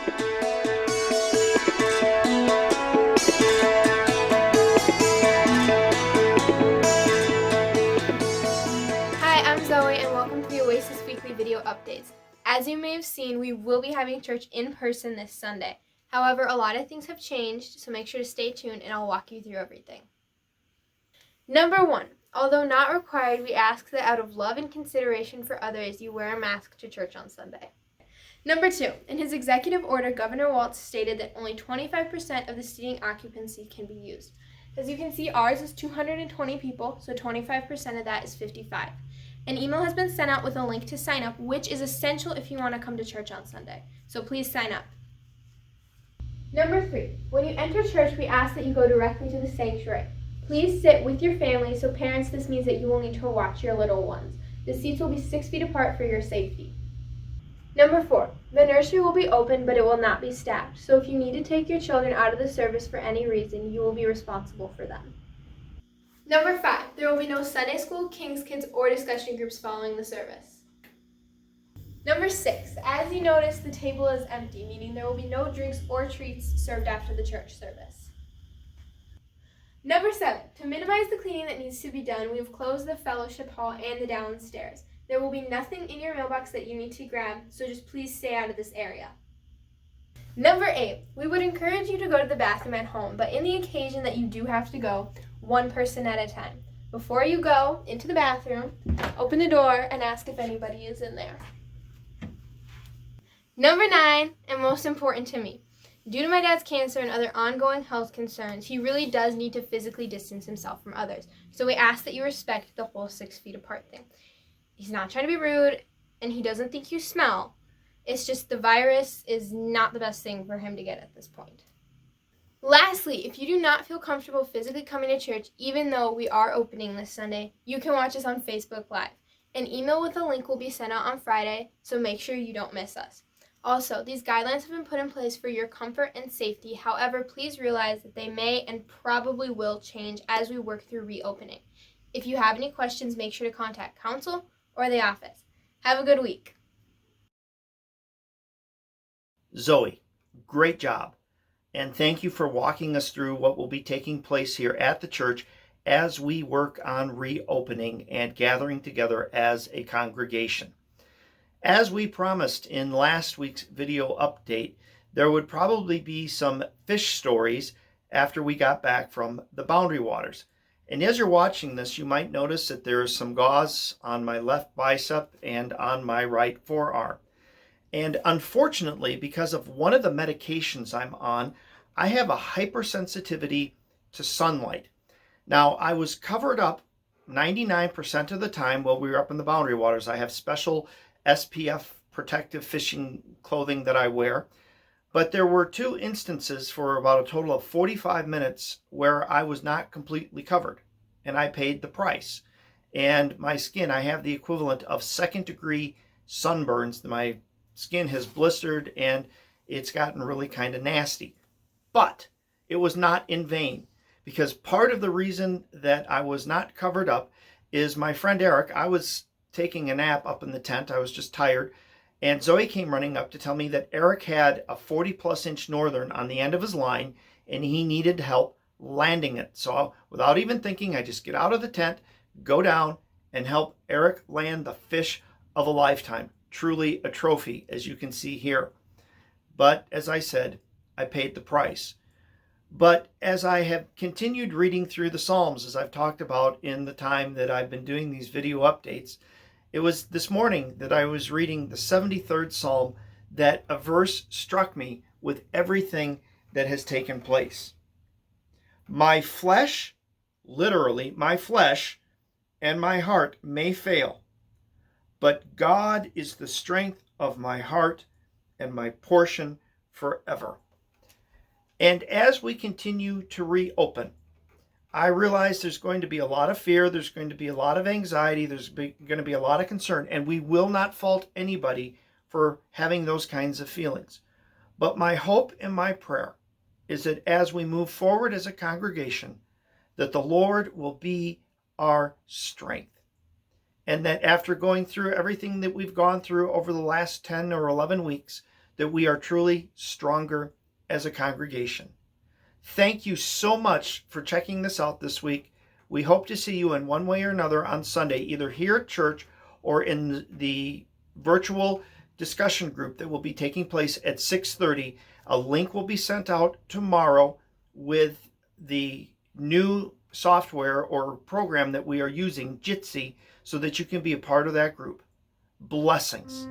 Hi, I'm Zoe and welcome to the Oasis Weekly Video Updates. As you may have seen, we will be having church in person this Sunday. However, a lot of things have changed, so make sure to stay tuned and I'll walk you through everything. Number 1. Although not required, we ask that out of love and consideration for others, you wear a mask to church on Sunday. Number 2. In his executive order, Governor Walz stated that only 25% of the seating occupancy can be used. As you can see, ours is 220 people, so 25% of that is 55. An email has been sent out with a link to sign up, which is essential if you want to come to church on Sunday. So please sign up. Number 3. When you enter church, we ask that you go directly to the sanctuary. Please sit with your family, so parents, this means that you will need to watch your little ones. The seats will be 6 feet apart for your safety. Number 4. The nursery will be open, but it will not be staffed, so if you need to take your children out of the service for any reason, you will be responsible for them. Number 5. There will be no Sunday school, King's Kids, or discussion groups following the service. Number 6. As you notice, the table is empty, meaning there will be no drinks or treats served after the church service. Number 7. To minimize the cleaning that needs to be done, we have closed the fellowship hall and the downstairs. There will be nothing in your mailbox that you need to grab, so just please stay out of this area. Number 8. We would encourage you to go to the bathroom at home, but in the occasion that you do have to go, one person at a time. Before you go into the bathroom, open the door and ask if anybody is in there. Number 9, and most important to me, due to my dad's cancer and other ongoing health concerns, he really does need to physically distance himself from others. So we ask that you respect the whole 6 feet apart thing. He's not trying to be rude, and he doesn't think you smell. It's just the virus is not the best thing for him to get at this point. Lastly, if you do not feel comfortable physically coming to church, even though we are opening this Sunday, you can watch us on Facebook Live. An email with a link will be sent out on Friday, so make sure you don't miss us. Also, these guidelines have been put in place for your comfort and safety. However, please realize that they may and probably will change as we work through reopening. If you have any questions, make sure to contact council or the office. Have a good week. Zoe, great job. And thank you for walking us through what will be taking place here at the church as we work on reopening and gathering together as a congregation. As we promised in last week's video update, there would probably be some fish stories after we got back from the Boundary Waters. And as you're watching this, you might notice that there is some gauze on my left bicep and on my right forearm. And unfortunately, because of one of the medications I'm on, I have a hypersensitivity to sunlight. Now, I was covered up 99% of the time while we were up in the Boundary Waters. I have special SPF protective fishing clothing that I wear. But there were 2 instances for about a total of 45 minutes where I was not completely covered, and I paid the price. And my skin, I have the equivalent of 2nd-degree sunburns. My skin has blistered and it's gotten really kind of nasty. But it was not in vain, because part of the reason that I was not covered up is my friend Eric. I was taking a nap up in the tent. I was just tired. And Zoe came running up to tell me that Eric had a 40-plus inch northern on the end of his line and he needed help landing it. So without even thinking, I just get out of the tent, go down, and help Eric land the fish of a lifetime. Truly a trophy, as you can see here. But as I said, I paid the price. But as I have continued reading through the Psalms, as I've talked about in the time that I've been doing these video updates, it was this morning that I was reading the 73rd Psalm that a verse struck me with everything that has taken place. My flesh, literally, my flesh and my heart may fail, but God is the strength of my heart and my portion forever. And as we continue to reopen, I realize there's going to be a lot of fear, there's going to be a lot of anxiety, there's going to be a lot of concern, and we will not fault anybody for having those kinds of feelings. But my hope and my prayer is that as we move forward as a congregation, that the Lord will be our strength. And that after going through everything that we've gone through over the last 10 or 11 weeks, that we are truly stronger as a congregation. Thank you so much for checking this out this week. We hope to see you in one way or another on Sunday, either here at church or in the virtual discussion group that will be taking place at 6:30. A link will be sent out tomorrow with the new software or program that we are using, Jitsi, so that you can be a part of that group. Blessings.